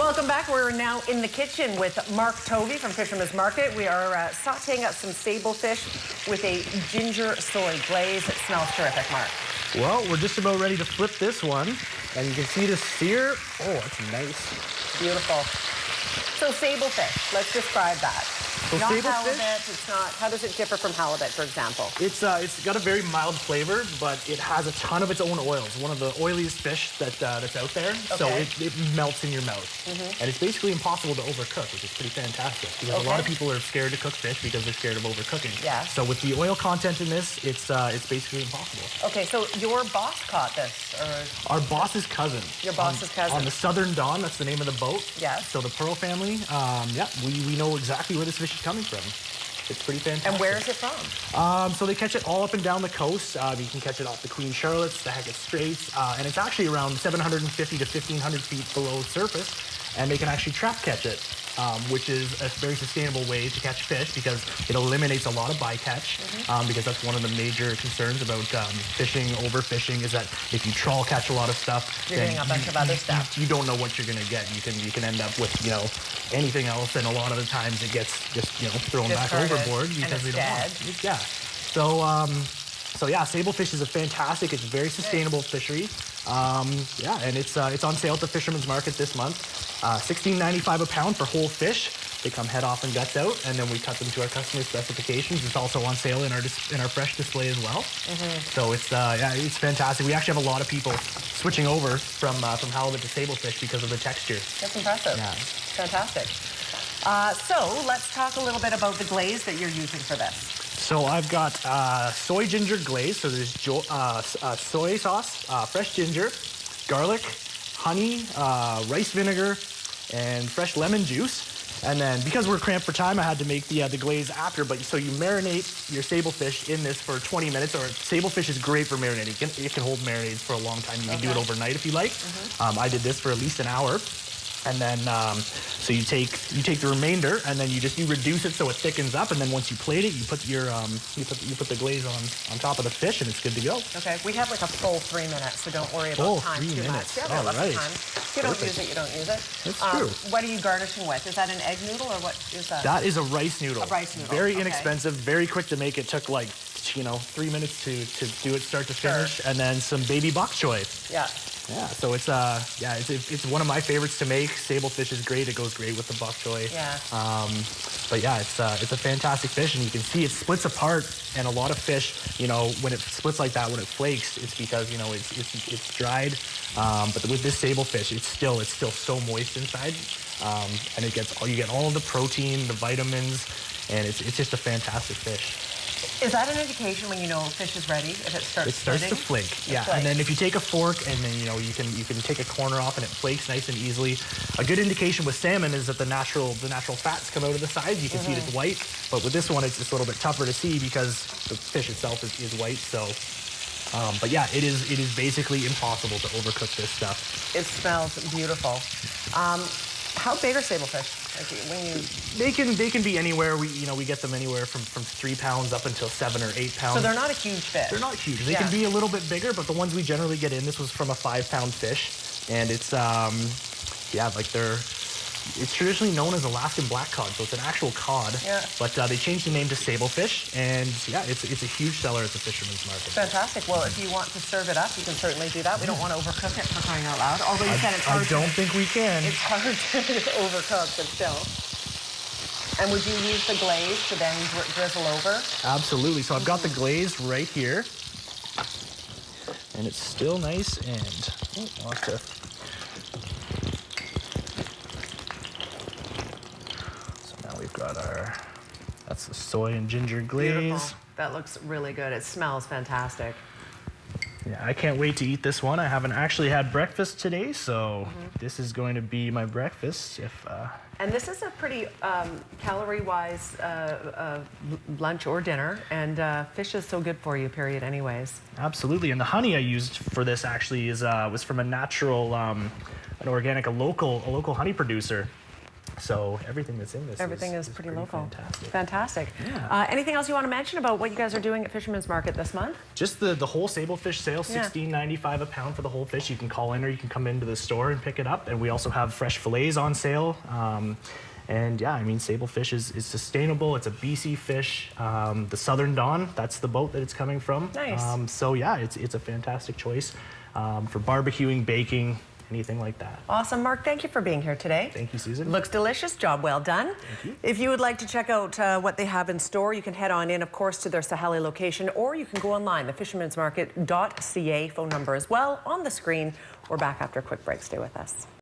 Welcome back. We're now in the kitchen with Mark Tovey from Fisherman's Market. We are sauteing up some sable fish with a ginger soy glaze. It smells terrific, Mark. Well, we're just about ready to flip this one, and you can see the sear. Oh, that's nice. Beautiful. So sable fish, let's describe that. So not sable halibut, fish? it's not, how does it differ from halibut, for example? It's got a very mild flavor, but it has a ton of its own oils. One of the oiliest fish that's out there, so it melts in your mouth. And it's basically impossible to overcook, which is pretty fantastic, because a lot of people are scared to cook fish because they're scared of overcooking. Yeah. So with the oil content in this, it's basically impossible. Okay, so your boss caught this, or? Our boss's cousin. Your boss's cousin. On the Southern Dawn, that's the name of the boat. Yes. So the Pearl family, yeah, we know exactly where this fish is coming from. It's pretty fantastic. And where is it from? So they catch it all up and down the coast. You can catch it off the Queen Charlotte's, the Hackett Straits, and it's actually around 750 to 1,500 feet below surface, and they can actually trap catch it, which is a very sustainable way to catch fish because it eliminates a lot of bycatch, because that's one of the major concerns about fishing, overfishing, is that if you trawl catch a lot of stuff, you're getting a bunch of other stuff. You don't know what you're going to get. You can end up with, you know, anything else, and a lot of the times it gets just, you know, thrown back overboard because they don't want it. Yeah. So yeah, sable fish is a fantastic, it's a very sustainable fishery. Yeah, and it's on sale at the Fisherman's Market this month. $16.95 a pound for whole fish. They come head off and guts out, and then we cut them to our customer specifications. It's also on sale in our fresh display as well. So it's yeah, it's fantastic. We actually have a lot of people switching over from halibut to sable fish because of the texture. That's impressive. Yeah, fantastic. So let's talk a little bit about the glaze that you're using for this. So I've got soy ginger glaze. So there's soy sauce, fresh ginger, garlic, honey, rice vinegar, and fresh lemon juice. And then because we're cramped for time, I had to make the glaze after. But so you marinate your sable fish in this for 20 minutes. Or sable fish is great for marinating. It can hold marinades for a long time. You can do it overnight if you like. I did this for at least an hour. And then, so you take the remainder, and then you reduce it so it thickens up, and then once you plate it, you put your you put the glaze on top of the fish, and it's good to go. Okay, we have like a full 3 minutes, so don't worry about time too much. Yeah, all right. Time. If you don't use it, you don't use it. That's true. What are you garnishing with? Is that an egg noodle, or what is that? That is a rice noodle. A rice noodle. Very inexpensive, very quick to make. It took like 3 minutes to do it start to finish, and then some baby bok choy. Yeah. Yeah, so it's yeah, it's one of my favorites to make. Sable fish is great. It goes great with the bok choy. Yeah. But yeah, it's a fantastic fish, and you can see it splits apart. And a lot of fish, you know, when it splits like that, when it flakes, it's because, you know, it's dried. But with this sable fish, it's still so moist inside, and you get all of the protein, the vitamins, and it's just a fantastic fish. Is that an indication when you know a fish is ready, if it starts to flake? Yeah, and then if you take a fork and then, you know, you can take a corner off and it flakes nice and easily. A good indication with salmon is that the natural fats come out of the sides. You can see it's white, but with this one it's a little bit tougher to see because the fish itself is white. So, but yeah, it is basically impossible to overcook this stuff. It smells beautiful. How big are sable fish? They can be anywhere. We get them anywhere from 3 pounds up until 7 or 8 pounds. So they're not a huge fish. They're not huge. They can be a little bit bigger, but the ones we generally get in, this was from a 5-pound fish, and it's yeah, like it's traditionally known as Alaskan black cod, so it's an actual cod. Yeah. But they changed the name to sable fish, and yeah, it's a huge seller at the Fisherman's Market. Fantastic. Well, if you want to serve it up, you can certainly do that. We don't want to overcook it, for crying out loud. Although you said it's hard. I don't think we can. It's hard to overcook, but still. And would you use the glaze to then drizzle over? Absolutely. So I've got the glaze right here, and it's still nice and I'll have to. We've got that's the soy and ginger glaze. Beautiful. That looks really good. It smells fantastic. Yeah, I can't wait to eat this one. I haven't actually had breakfast today, so this is going to be my breakfast. And this is a pretty calorie-wise lunch or dinner, and fish is so good for you, period, anyways. Absolutely, and the honey I used for this actually was from a natural, an organic, a local honey producer. So everything that's in this Everything is pretty local. Fantastic. Fantastic. Yeah. Anything else you want to mention about what you guys are doing at Fisherman's Market this month? Just the whole sable fish sale, Yeah. $16.95 a pound for the whole fish. You can call in or you can come into the store and pick it up. And we also have fresh fillets on sale. And yeah, I mean, sable fish is sustainable. It's a BC fish. The Southern Dawn, that's the boat that it's coming from. Nice. So yeah, it's a fantastic choice for barbecuing, baking, anything like that. Awesome. Mark, thank you for being here today. Thank you, Susan. Looks delicious. Job well done. Thank you. If you would like to check out what they have in store, you can head on in, of course, to their Saheli location, or you can go online, thefishermansmarket.ca. Phone number as well on the screen. We're back after a quick break. Stay with us.